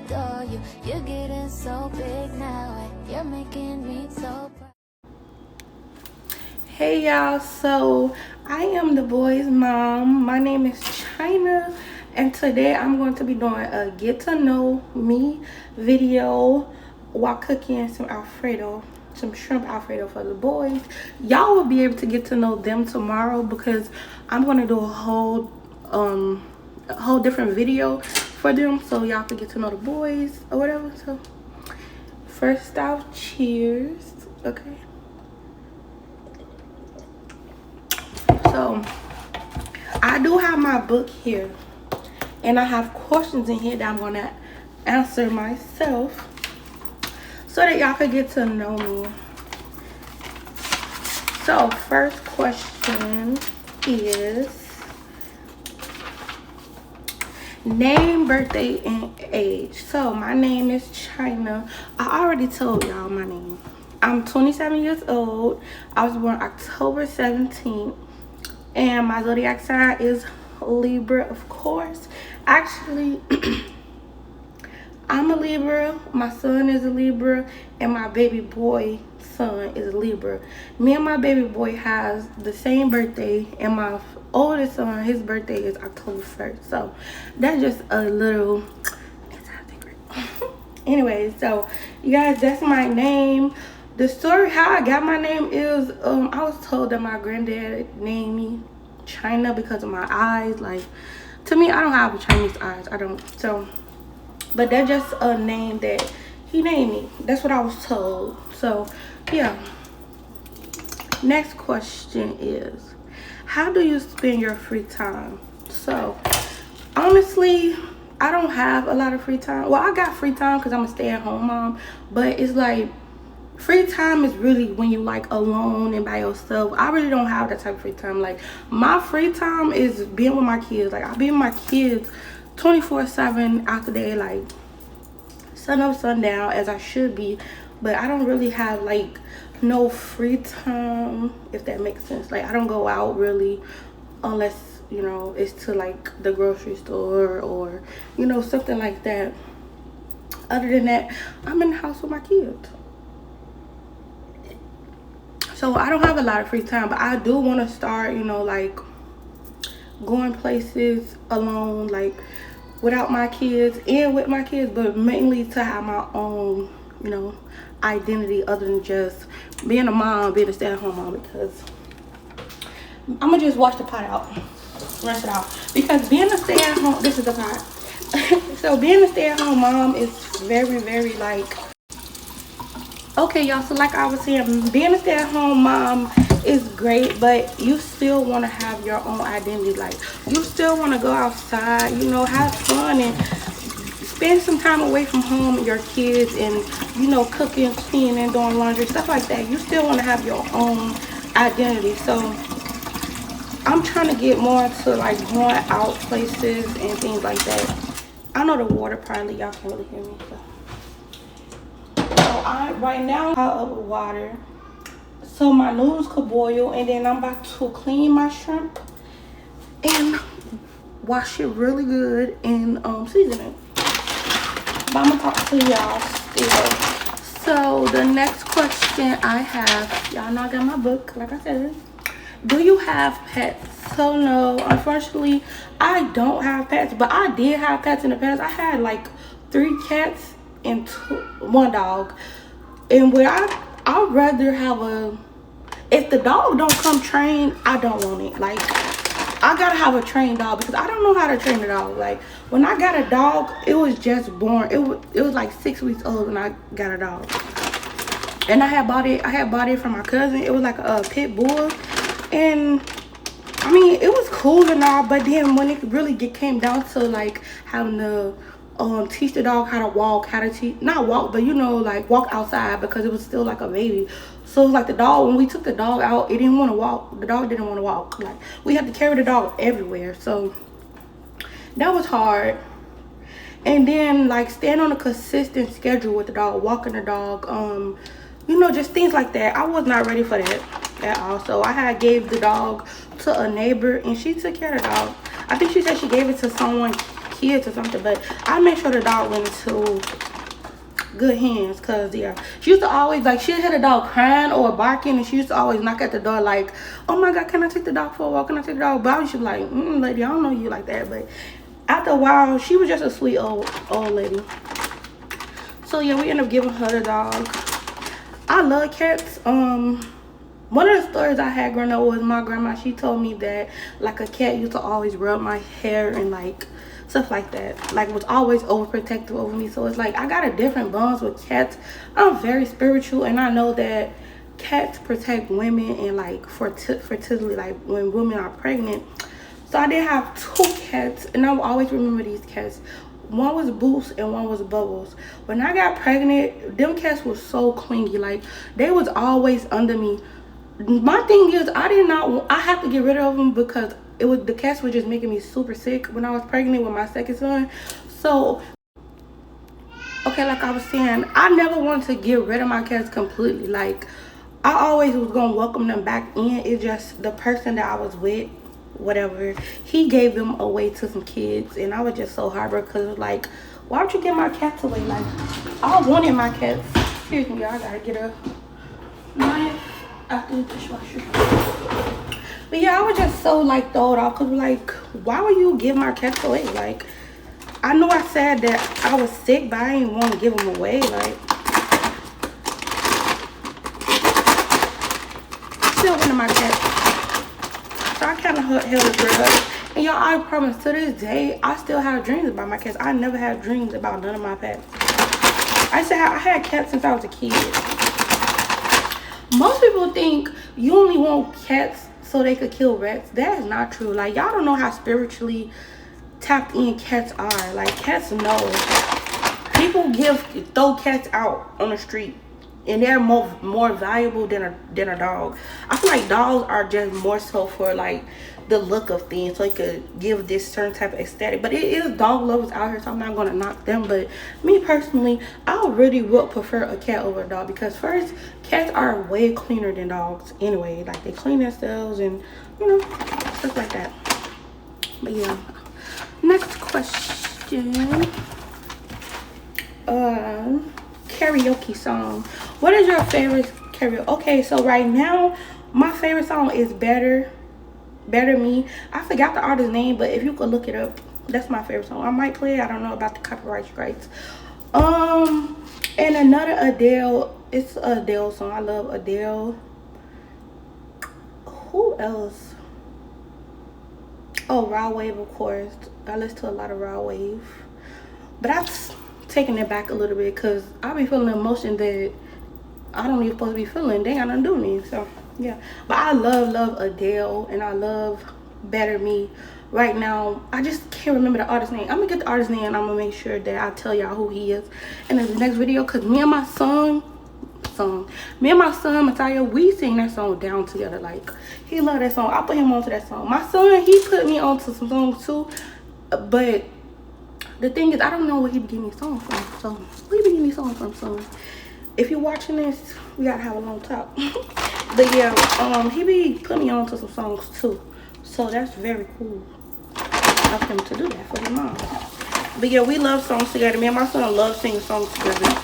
adore you. You're getting so big now, and you're making me so proud. Hey y'all, so I am the boy's mom. My name is China, and today I'm going to be doing a get to know me video while cooking some Alfredo, some shrimp Alfredo for the boys. Y'all will be able to get to know them tomorrow because I'm going to do a whole different video for them so y'all can get to know the boys or whatever. So first off, cheers. Okay. So I do have my book here, and I have questions in here that I'm gonna answer myself so that y'all can get to know me. So first question is name, birthday, and age. So my name is China. I already told y'all my name. I'm 27 years old. I was born October 17th. And my zodiac sign is Libra, of course. Actually, I'm a Libra. My son is a Libra. And my baby boy son is a Libra. Me and my baby boy has the same birthday. And my oldest son, his birthday is October 1st. So that's just a little inside secret. Anyway, so you guys, that's my name. The story how I got my name is I was told that my granddad named me China because of my eyes. Like, to me, I don't have Chinese eyes. I don't. So, but that's just a name that he named me. That's what I was told. So, yeah. Next question is, how do you spend your free time? So, honestly, I don't have a lot of free time. Well, I got free time because I'm a stay-at-home mom, but it's like, free time is really when you like alone and by yourself. I really don't have that type of free time. Like, my free time is being with my kids. Like, I be with my kids 24/7 out the day, like sun up, sundown, as I should be. But I don't really have like no free time, if that makes sense. Like, I don't go out really unless, you know, it's to like the grocery store or, you know, something like that. Other than that, I'm in the house with my kids. So I don't have a lot of free time, but I do want to start, you know, like going places alone, like without my kids and with my kids, but mainly to have my own, you know, identity other than just being a mom, being a stay-at-home mom. Because I'm gonna just wash the pot out, rinse it out. Because being a stay-at-home, this is the pot. So being a stay-at-home mom is very, very like, okay, y'all, so like I was saying, being a stay-at-home mom is great, but you still want to have your own identity. Like, you still want to go outside, you know, have fun and spend some time away from home with your kids and, you know, cooking, cleaning, doing laundry, stuff like that. You still want to have your own identity. So I'm trying to get more into like going out places and things like that. I know the water probably, y'all can't really hear me, so. Right now I'm hot up with water so my noodles could boil, and then I'm about to clean my shrimp and wash it really good and season it. But I'm gonna talk to y'all still. So the next question I have, y'all know I got my book, like I said. Do you have pets? So no, unfortunately I don't have pets, but I did have pets in the past. I had like 3 cats and 1 dog. And where I'd rather have if the dog don't come trained, I don't want it. Like, I gotta have a trained dog because I don't know how to train a dog. Like, when I got a dog, it was just born. It was like 6 weeks old when I got a dog. And I had bought it from my cousin. It was like a pit bull. And I mean, it was cool and all, but then when it really came down to like having to teach the dog how to walk, not walk, but you know, like walk outside, because it was still like a baby. So like the dog, when we took the dog out, it didn't want to walk. The dog didn't want to walk. Like, we had to carry the dog everywhere. So that was hard. And then like staying on a consistent schedule with the dog, walking the dog, you know, just things like that. I was not ready for that at all. So I had gave the dog to a neighbor and she took care of the dog. I think she said she gave it to someone kids or something, but I make sure the dog went into good hands. Cause yeah, she used to always, like, she'd hear the dog crying or barking, and she used to always knock at the door like, oh my god, can I take the dog for a walk, can I take the dog? But she was like, lady, I don't know you like that. But after a while, she was just a sweet old lady. So yeah, we ended up giving her the dog. I love cats. One of the stories I had growing up was my grandma. She told me that, like, a cat used to always rub my hair and, like, stuff like that. Like, was always overprotective over me. So it's like I got a different bonds with cats. I'm very spiritual, and I know that cats protect women and, like, fertility, like when women are pregnant. So I did have 2 cats, and I will always remember these cats. One was Boost and one was Bubbles. When I got pregnant, them cats was so clingy. Like, they was always under me. My thing is, I have to get rid of them because the cats were just making me super sick when I was pregnant with my second son. So, okay, like I was saying, I never wanted to get rid of my cats completely. Like, I always was gonna welcome them back in. It's just the person that I was with, whatever, he gave them away to some kids, and I was just so heartbroken because, like, why would you give my cats away? Like, I wanted my cats. Excuse me, y'all, I gotta get a knife after the dishwasher. But yeah, I was just so, like, thrown off because, like, why would you give my cats away? Like, I know I said that I was sick, but I didn't want to give them away. Like, still one of my cats. So I kind of held a grudge. And y'all, I promise, to this day, I still have dreams about my cats. I never had dreams about none of my pets. I had cats since I was a kid. Most people think you only want cats so they could kill rats. That is not true. Like, y'all don't know how spiritually tapped in cats are. Like, cats know. People throw cats out on the street, and they're more valuable than a dog. I feel like dogs are just more so for, like, the look of things, so it could give this certain type of aesthetic. But it is dog lovers out here, so I'm not gonna knock them. But me personally, I really would prefer a cat over a dog, because first, cats are way cleaner than dogs anyway. Like, they clean themselves and, you know, stuff like that. But yeah, next question. Karaoke song. What is your favorite karaoke? Okay, so right now my favorite song is Better Me. I forgot the artist's name, but if you could look it up, that's my favorite song. I might play it. I don't know about the copyright rights. And another Adele. It's an Adele song. I love Adele. Who else? Oh, Raw Wave, of course. I listen to a lot of Raw Wave, but I've taken it back a little bit because I be feeling emotion that I don't even supposed to be feeling. They ain't got nothing to do with me. So yeah, but I love Adele, and I love Better Me. Right now, I just can't remember the artist's name. I'm gonna get the artist's name, and I'm gonna make sure that I tell y'all who he is in the next video. Because me and my son Mattia, we sing that song down together. Like, he love that song. I put him onto that song. My son, he put me onto some songs too, but the thing is, I don't know where he be getting these songs from. So where he be getting these songs from? So if you're watching this, we gotta have a long talk. But yeah, he be putting me on to some songs too. So that's very cool of him to do that for his mom. But yeah, we love songs together. Me and my son love singing songs together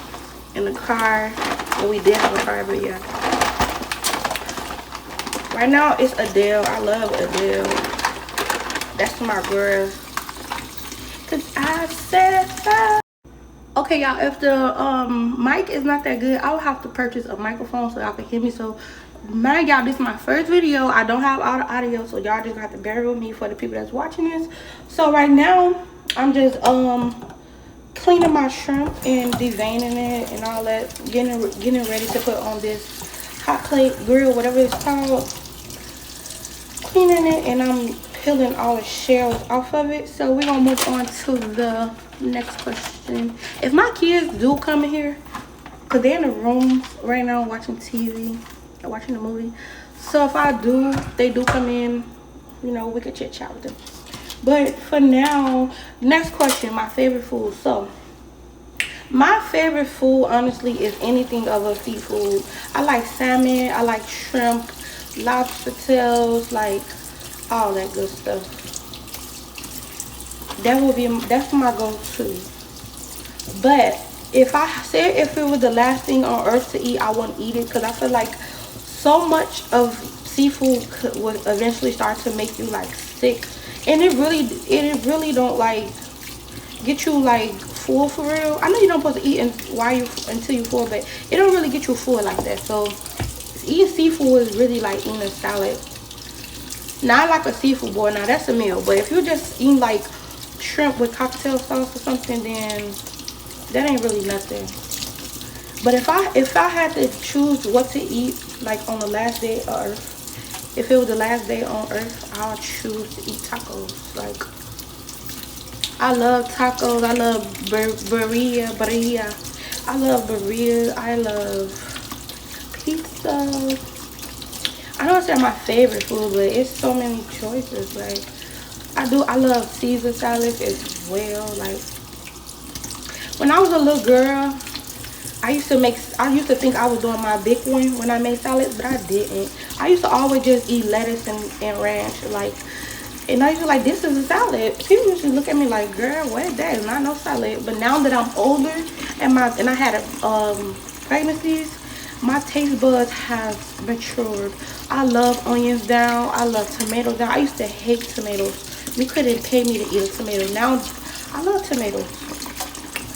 in the car. And we did have a car, but yeah. Right now it's Adele. I love Adele. That's my girl. Cause I said that. Okay, y'all, if the mic is not that good, I will have to purchase a microphone so y'all can hear me. So mind y'all, this is my first video. I don't have all the audio, so y'all just have to bear with me for the people that's watching this. So right now I'm just cleaning my shrimp and deveining it and all that, getting ready to put on this hot plate grill, whatever it's called. Cleaning it, and I'm peeling all the shells off of it. So we're gonna move on to the next question. If my kids do come in here, because they're in the room right now watching TV, watching the movie, so if they do come in, you know, we could chit chat with them. But for now, next question, my favorite food. So my favorite food, honestly, is anything of a seafood. I like salmon, I like shrimp, lobster tails, like all that good stuff. That's my go-to. But if I said if it was the last thing on earth to eat, I wouldn't eat it because I feel like so much of seafood would eventually start to make you like sick, and it really don't like get you like full for real. I know you don't supposed to eat until you full, but it don't really get you full like that. So eating seafood is really like eating a salad. Not like a seafood boil, now that's a meal. But if you're just eating like shrimp with cocktail sauce or something, then that ain't really nothing. But if I had to choose what to eat like on the last day of earth, if it was the last day on earth, I would choose to eat tacos. Like I love tacos. I love birria. I love birria. I love pizza. I don't say my favorite food, but it's so many choices. Like I love Caesar salads as well. Like when I was a little girl, I used to think I was doing my big one when I made salads, but I didn't. I used to always just eat lettuce and ranch, like, and I used to like, this is a salad. People used to look at me like, girl, what? That is not no salad. But now that I'm older and I had pregnancies, my taste buds have matured. I love onions down. I love tomatoes down. I used to hate tomatoes. You couldn't pay me to eat a tomato. Now I love tomatoes.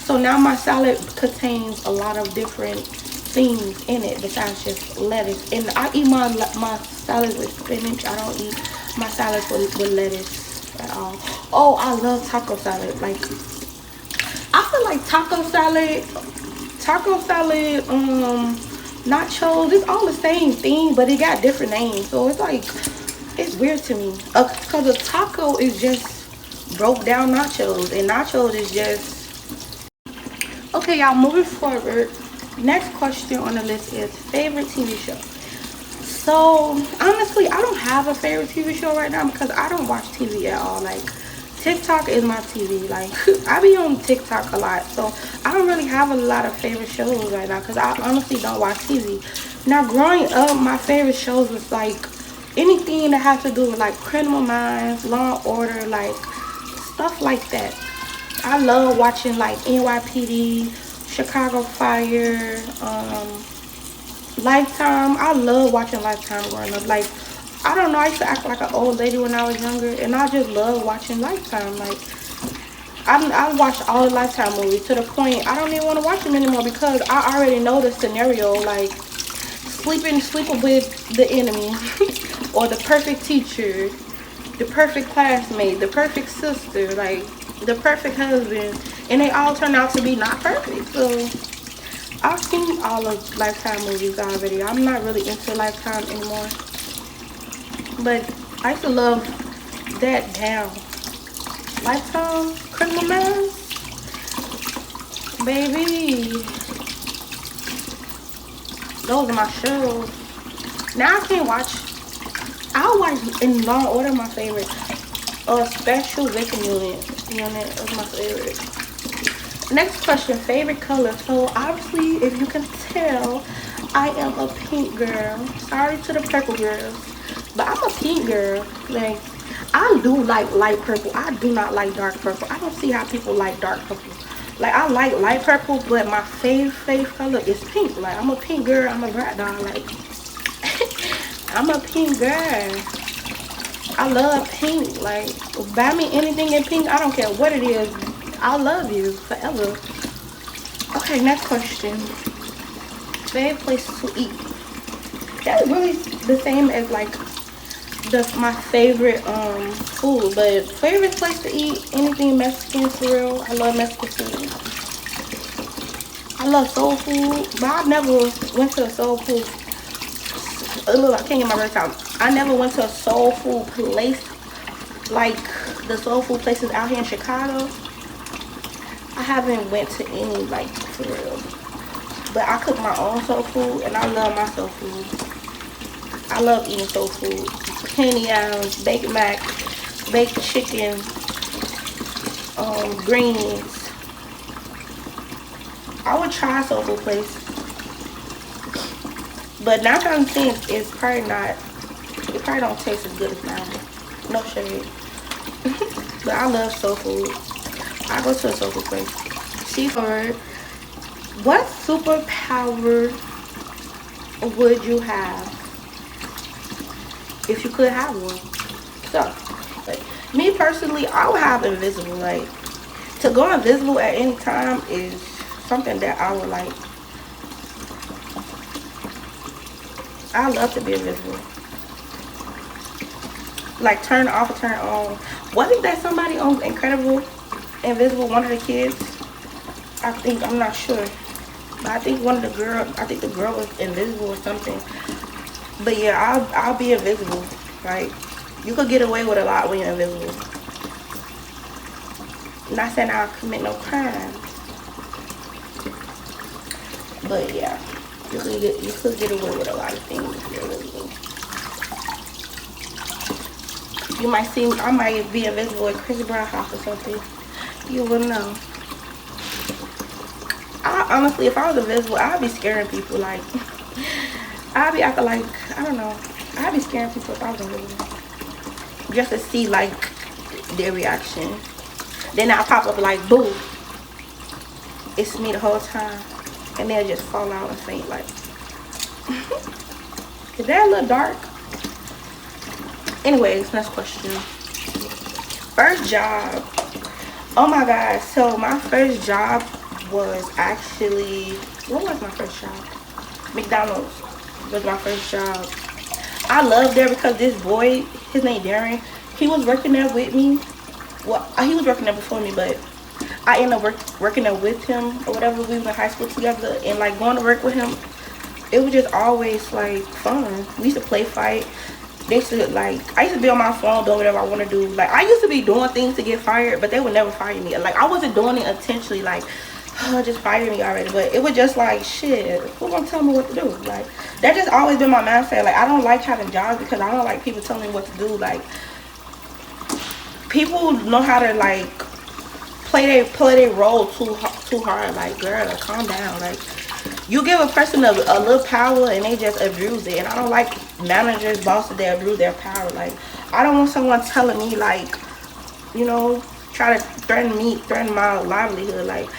So now my salad contains a lot of different things in it besides just lettuce. And I eat my salad with spinach. I don't eat my salad with lettuce at all. Oh, I love taco salad. Like, I feel like taco salad, nachos, it's all the same thing, but it got different names. So it's like, it's weird to me. Because a taco is just broke down nachos, and nachos is just... Okay, y'all, moving forward. Next question on the list is favorite TV show. So, honestly, I don't have a favorite TV show right now because I don't watch TV at all. Like, TikTok is my TV. Like, I be on TikTok a lot. So, I don't really have a lot of favorite shows right now because I honestly don't watch TV. Now, growing up, my favorite shows was, like, anything that has to do with, like, Criminal Minds, Law and Order, like, stuff like that. I love watching like NYPD, Chicago Fire, Lifetime. I love watching Lifetime growing up. Like, I don't know, I used to act like an old lady when I was younger, and I just love watching Lifetime. Like, I watched all the Lifetime movies to the point I don't even want to watch them anymore because I already know the scenario. Like, sleeping with the enemy, or the perfect teacher, the perfect classmate, the perfect sister, like the perfect husband, and they all turn out to be not perfect. So I've seen all of Lifetime movies already. I'm not really into Lifetime anymore, but I used to love that down. Lifetime, Criminal Minds, baby, those are my shows. Now I can't watch. I'll watch in Law and Order, my favorite. Special Victim Unit was my favorite. Next question, favorite color. So obviously, if you can tell, I am a pink girl. Sorry to the purple girls, but I'm a pink girl. Like, I do like light purple. I do not like dark purple. I don't see how people like dark purple. Like, I like light purple, but my favorite color is pink. Like, I'm a pink girl. I'm a brat doll. Like, I'm a pink girl. I love pink. Like, buy me anything in pink. I don't care what it is. I love you forever. Okay, next question. Favorite place to eat. That's really the same as like my favorite food. But favorite place to eat, anything Mexican for real. I love Mexican food. I love soul food, but I never went to a soul food. Look, I can't get my words out. I never went to a soul food place like the soul food places out here in Chicago. I haven't went to any, like, for real. But I cook my own soul food, and I love my soul food. I love eating soul food. Penny yams, baked mac, baked chicken, greens. I would try a soul food place. But 9 times out of 10, it's probably not, it probably don't taste as good as mine. No shade. But I love soul food. I go to a soul food place. Seafood. What superpower would you have if you could have one? So, like, me personally, I would have invisible. Like, to go invisible at any time is something that I would like. I love to be invisible. Like, turn off or turn on. Wasn't that somebody on Incredible Invisible, one of the kids? I think, I'm not sure. But I think one of the girls, I think the girl was invisible or something. But yeah, I'll be invisible. Like, you could get away with a lot when you're invisible. Not saying I'll commit no crime. But yeah, you could get away with a lot of things if you're invisible. You might see, I might be invisible at Chris Brown's house or something. You wouldn't know. Honestly, if I was invisible, I'd be scaring people. Like, I'd be acting like, I don't know. I'd be scaring people if I was invisible. Just to see, like, their reaction. Then I'll pop up like, boo. It's me the whole time. And they'll just fall out and faint, like. Is that a little dark? Anyways, next question. First job. Oh my god. So my first job was actually, what was my first job? McDonald's was my first job. I loved there because this boy, his name Darren, he was working there with me. Well, he was working there before me, but I ended up working there with him or whatever. We were in high school together, and like going to work with him, it was just always like fun. We used to play fight. They should, like, I used to be on my phone doing whatever I want to do. Like, I used to be doing things to get fired, but they would never fire me. Like, I wasn't doing it intentionally, like, oh, just fire me already. But it was just like, shit, who gonna tell me what to do? Like, that just always been my mindset. Like, I don't like having jobs because I don't like people telling me what to do. Like, people know how to, like, play their role too hard. Like, girl, calm down. Like, you give a person a little power and they just abuse it. And I don't like managers, bosses that abuse their power. Like, I don't want someone telling me, like, you know, try to threaten my livelihood. Like,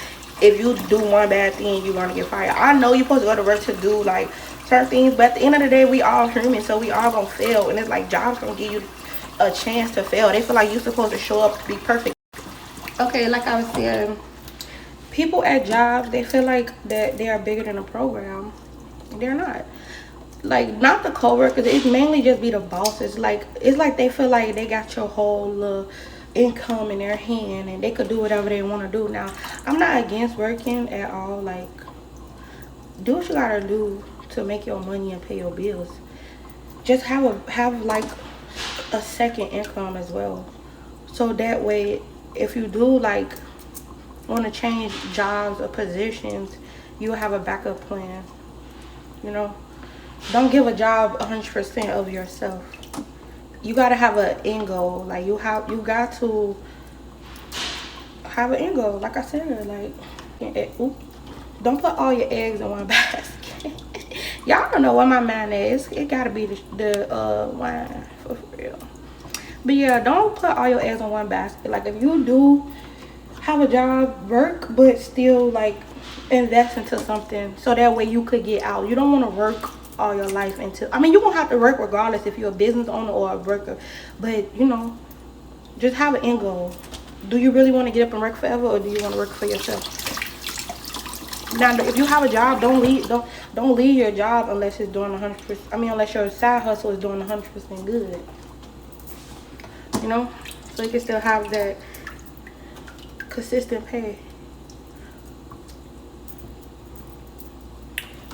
if you do one bad thing, you're gonna get fired. I know you're supposed to go to work to do like certain things, but at the end of the day, we all human, so we all gonna fail. And it's like jobs gonna give you a chance to fail. They feel like you're supposed to show up to be perfect. Okay, like I was saying, people at jobs, they feel like that they are bigger than a program. They're not. Like, not the co-workers, it mainly just be the bosses. Like, it's like they feel like they got your whole income in their hand and they could do whatever they want to do. Now, I'm not against working at all. Like, do what you gotta do to make your money and pay your bills. Just have like a second income as well, so that way if you do like want to change jobs or positions, you have a backup plan. You know, don't give a job 100% of yourself. You gotta have an end goal. Like, you got to have an end goal. Like I said, like, don't put all your eggs in one basket. Y'all don't know what my mind is. It gotta be the wine for real. But yeah, don't put all your eggs in one basket. Like, if you do have a job, work, but still like invest into something so that way you could get out. You don't want to work all your life into, I mean, you're gonna have to work regardless if you're a business owner or a worker, but you know, just have an end goal. Do you really want to get up and work forever, or do you want to work for yourself? Now, if you have a job, don't leave your job unless it's doing 100%. I mean, unless your side hustle is doing 100% good. You know, so you can still have that consistent pay.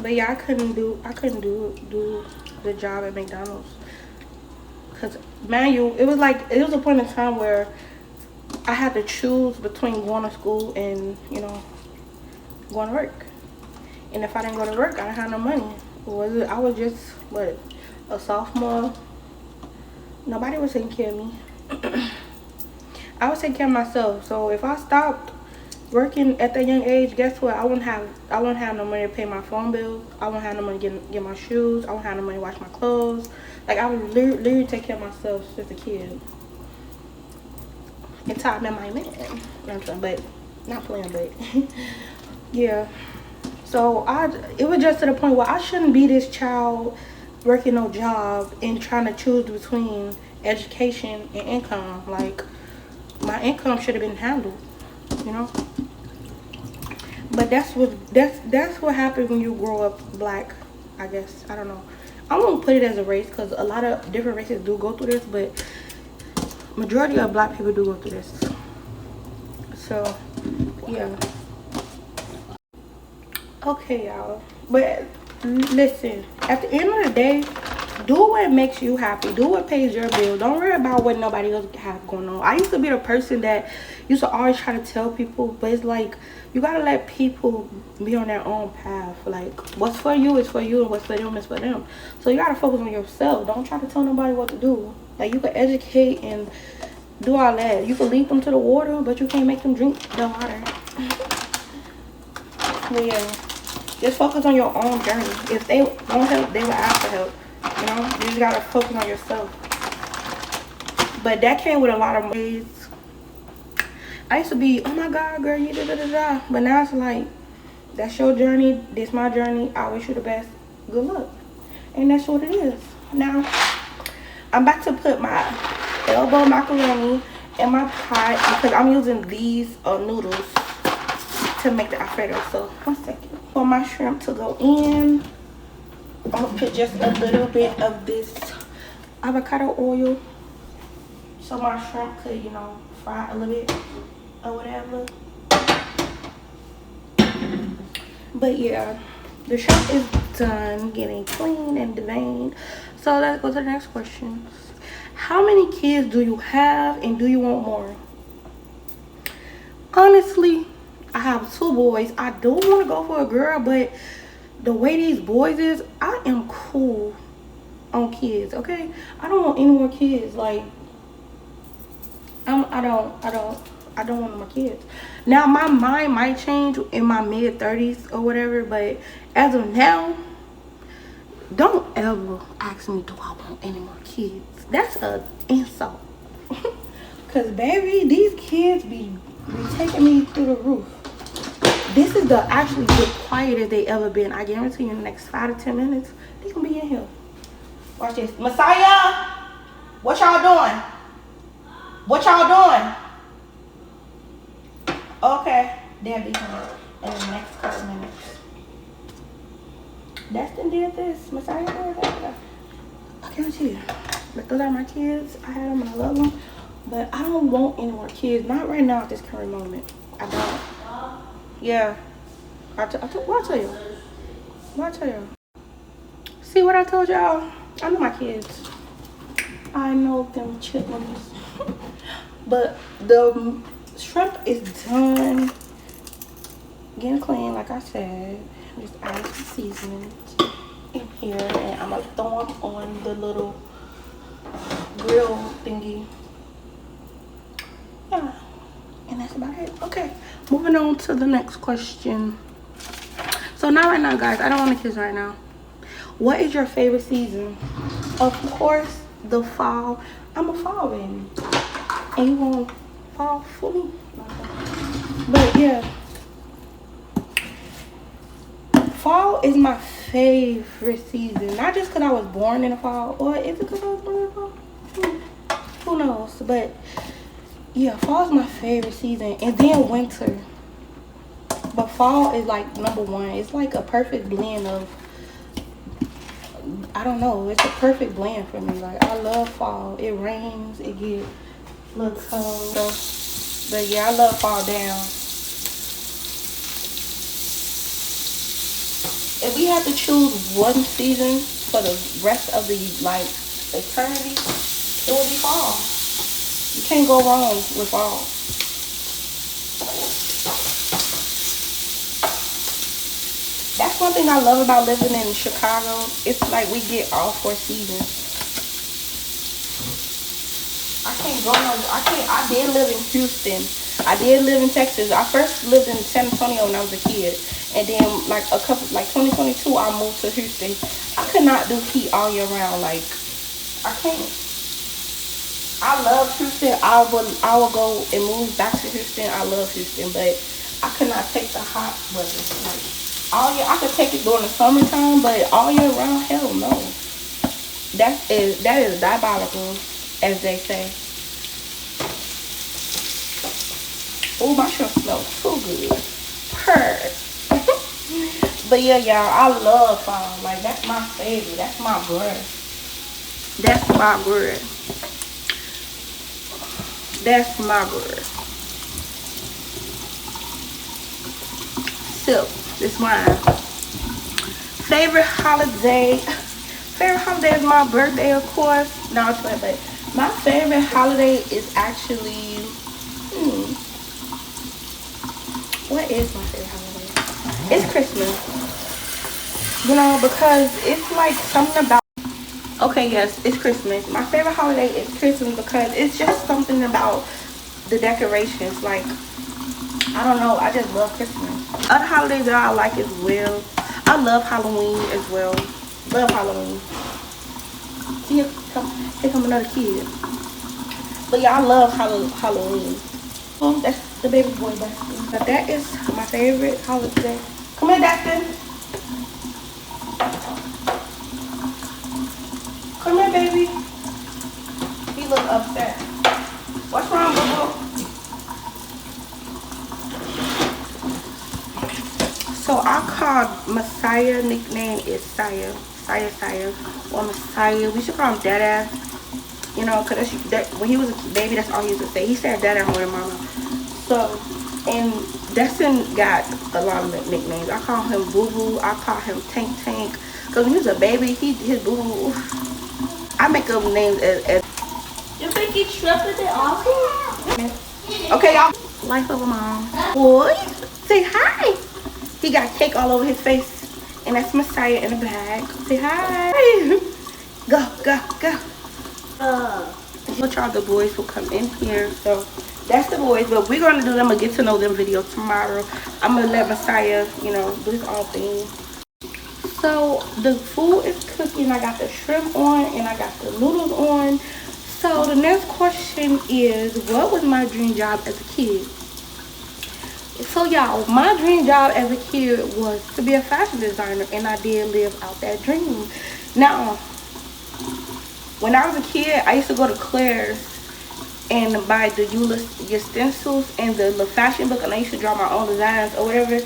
But yeah, I couldn't do the job at McDonald's, cause man, it was a point in time where I had to choose between going to school and, you know, going to work. And if I didn't go to work, I didn't have no money. I was just a sophomore. Nobody was taking care of me. I was taking care of myself. So if I stopped working at that young age, guess what? I wouldn't have no money to pay my phone bill. I wouldn't have no money to get my shoes. I wouldn't have no money to wash my clothes. Like, I would literally take care of myself since a kid. until I met my man. But not playing, but yeah. So it was just to the point where I shouldn't be this child working no job and trying to choose between education and income. Like, my income should have been handled, you know. But that's what happens when you grow up black, I guess. I don't know. I won't put it as a race because a lot of different races do go through this, but majority of black people do go through this. So yeah. Okay, y'all. But listen, at the end of the day, do what makes you happy. Do what pays your bill. Don't worry about what nobody else have going on. I used to be the person that used to always try to tell people, but it's like, you gotta let people be on their own path. Like, what's for you is for you, and what's for them is for them. So you gotta focus on yourself. Don't try to tell nobody what to do. Like, you can educate and do all that. You can lead them to the water, but you can't make them drink the water. But yeah, just focus on your own journey. If they want help, they will ask for help. You know, you just gotta focus on yourself. But that came with a lot of ways. I used to be, oh my God, girl, you da. But now it's like, that's your journey. This my journey. I wish you the best. Good luck. And that's what it is. Now, I'm about to put my elbow macaroni in my pot because I'm using these noodles to make the Alfredo. So, 1 second. For my shrimp to go in, I'm gonna put just a little bit of this avocado oil so my shrimp could, you know, fry a little bit or whatever. But yeah, the shrimp is done getting clean and deveined. So let's go to the next question. How many kids do you have, and do you want more? Honestly, I have 2 boys. I do want to go for a girl, but the way these boys is, I am cool on kids, okay? I don't want any more kids. Like, I don't want more kids. Now, my mind might change in my mid-30s or whatever, but as of now, don't ever ask me, do I want any more kids? That's an insult. Because, baby, these kids be taking me through the roof. This is actually the quietest they ever been. I guarantee you in the next 5 to 10 minutes, they gonna be in here. Watch this. Messiah, what y'all doing? What y'all doing? Okay, they'll be here in the next couple minutes. Destin did this. Messiah did that. I guarantee you. But those are my kids. I have them and I love them. But I don't want any more kids. Not right now at this current moment. I don't. Yeah. What I tell you? What I tell you? See what I told y'all? I know my kids. I know them chitlins. But the shrimp is done getting clean, like I said. Just add some seasonings in here, and I'm gonna throw them on the little grill thingy. Yeah, and that's about it. Okay, moving on to the next question. So not right now, guys. I don't want to kiss right now. What is your favorite season? Of course, the fall. I'm a fall baby. And you want fall for me? But yeah, fall is my favorite season. Not just because I was born in the fall, or is it because I was born in the fall? Who knows? But yeah, fall is my favorite season, and then winter. But fall is like #1. It's like a perfect blend of, I don't know, it's a perfect blend for me. Like, I love fall. It rains, it gets a little cold. But yeah, I love fall down. If we had to choose one season for the rest of the, like, eternity, it would be fall. You can't go wrong with fall. That's one thing I love about living in Chicago. It's like we get all 4 seasons. I did live in Houston. I did live in Texas. I first lived in San Antonio when I was a kid. And then like 2022, I moved to Houston. I could not do heat all year round. Like, I can't. I love Houston. I will go and move back to Houston. I love Houston, but I could not take the hot weather. Like all year, I could take it during the summertime, but all year round, hell no. That is diabolical, as they say. Oh, my shrimp smells so good. Purr. But yeah, y'all, I love fall. Like, that's my favorite. That's my bread. That's my bread. That's my bread. So, this wine. Favorite holiday. Favorite holiday is my birthday, of course. No, it's my birthday. My favorite holiday is actually... what is my favorite holiday? It's Christmas. You know, because it's like something about... Okay, yes, it's Christmas. My favorite holiday is Christmas because it's just something about the decorations. Like, I don't know. I just love Christmas. Other holidays that I like as well. I love Halloween as well. Love Halloween. See, here come another kid. But yeah, I love Halloween. Oh, that's the baby boy Dustin. But that is my favorite holiday. Come here, Dustin. Come here, baby. He look upset. What's wrong, boo-boo? So I called Messiah. Nickname is Saya. Saya. Or Messiah. We should call him Dada. You know, because when he was a baby, that's all he used to say. He said Dada more than Mama. So, and Destin got a lot of nicknames. I call him Boo Boo. I call him Tank. Because when he was a baby, his Boo Boo. I make up names as You think he tripped it off? okay, y'all. Life of a mom. Boy, say hi. He got cake all over his face. And that's Messiah in a bag. Say hi. Go. Which are the boys who come in here. So that's the boys. But we're going to do them a get to know them video tomorrow. I'm going to let Messiah, you know, do his own thing. So the food is cooking. I got the shrimp on and I got the noodles on. So the next question is, what was my dream job as a kid? So y'all, my dream job as a kid was to be a fashion designer, and I did live out that dream. Now, when I was a kid, I used to go to Claire's and buy the utensils and the fashion book, and I used to draw my own designs or whatever.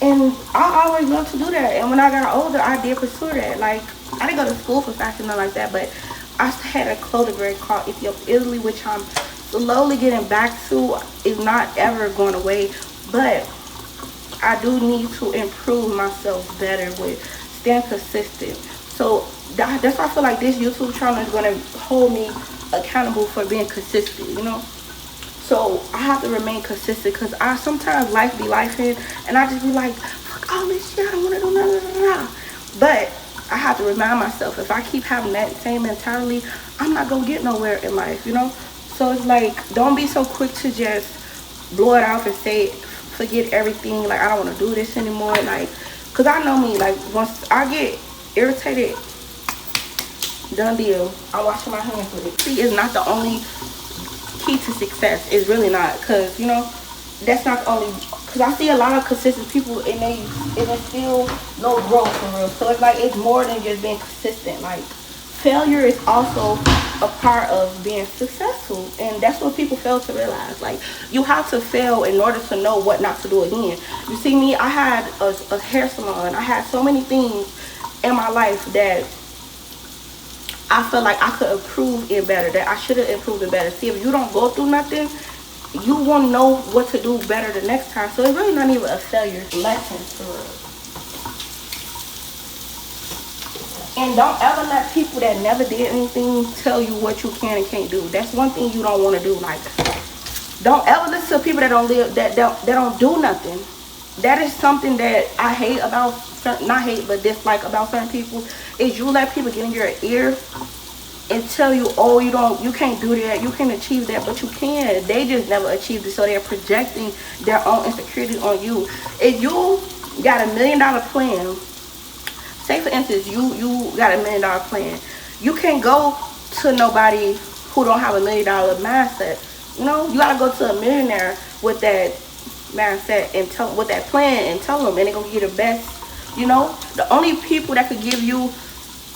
And I always loved to do that. And when I got older, I did pursue that. Like, I didn't go to school for fashion or like that, but I had a clothing brand called Ethiopia Italy, which I'm slowly getting back to. It's not ever going away, but I do need to improve myself better with staying consistent. So that's why I feel like this YouTube channel is going to hold me accountable for being consistent, you know. So I have to remain consistent because sometimes life be lifing and I just be like, fuck all this shit, I don't want to do nothing. But I have to remind myself, if I keep having that same mentality, I'm not going to get nowhere in life, you know. So it's like, don't be so quick to just blow it off and say, forget everything. Like, I don't want to do this anymore. Like, because I know me, like, once I get irritated, done deal. I'm washing my hands with it. See, it's not the only key to success. It's really not, because you know, that's not the only, because I see a lot of consistent people and it's still no growth for real. So it's like, it's more than just being consistent. Like, failure is also a part of being successful, and that's what people fail to realize. Like, you have to fail in order to know what not to do again. You see me, I had a hair salon. I had so many things in my life that I feel like I could improve it better, that I should have improved it better. See, if you don't go through nothing, you won't know what to do better the next time. So it's really not even a failure. Lessons for real. And don't ever let people that never did anything tell you what you can and can't do. That's one thing you don't want to do. Like, don't ever listen to people that don't live, that don't do nothing. That is something that I hate about certain, not hate, but dislike about certain people, is you let people get in your ear and tell you, oh, you can't do that, you can't achieve that, but you can. They just never achieved it, so they're projecting their own insecurity on you. If you got $1 million plan, say for instance, you got $1 million plan, you can't go to nobody who don't have $1 million mindset. You know, you gotta go to a millionaire with that mindset and tell with that plan and tell them, and they're gonna give you the best. You know, the only people that could give you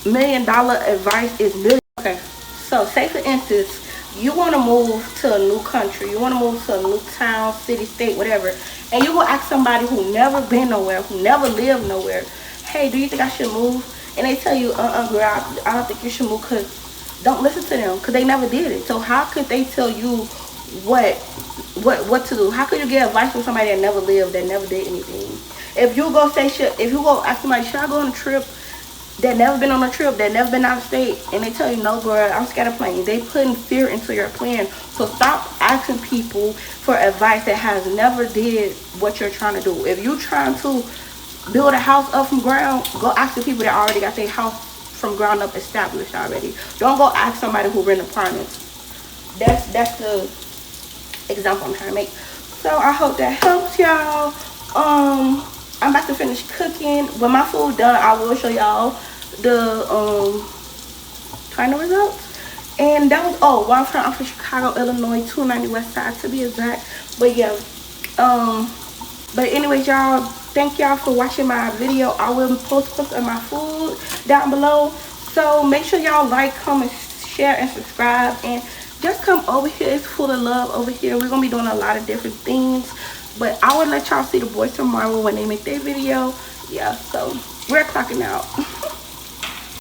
$1 million advice is million. Okay, so say for instance, you want to move to a new country, you want to move to a new town, city, state, whatever, and you go ask somebody who never been nowhere, who never lived nowhere, hey, do you think I should move? And they tell you, girl, I don't think you should move, because don't listen to them, because they never did it. So how could they tell you what to do? How could you get advice from somebody that never lived, that never did anything? If you go ask somebody, should I go on a trip, that never been on a trip, that never been out of state, and they tell you, no girl, I'm scared of planes. They putting fear into your plan. So stop asking people for advice that has never did what you're trying to do. If you're trying to build a house up from ground, go ask the people that already got their house from ground up established already. Don't go ask somebody who rent apartments. That's the example I'm trying to make. So I hope that helps y'all. I'm about to finish cooking. When my food done, I will show y'all the final results. And that was where I'm from. I'm from Chicago, Illinois, 290 West Side to be exact. But yeah, but anyways, y'all, thank y'all for watching my video. I will post clips of my food down below. So make sure y'all like, comment, share, and subscribe. And just come over here. It's full of love over here. We're gonna be doing a lot of different things. But I will let y'all see the boys tomorrow when they make their video. Yeah, so we're clocking out.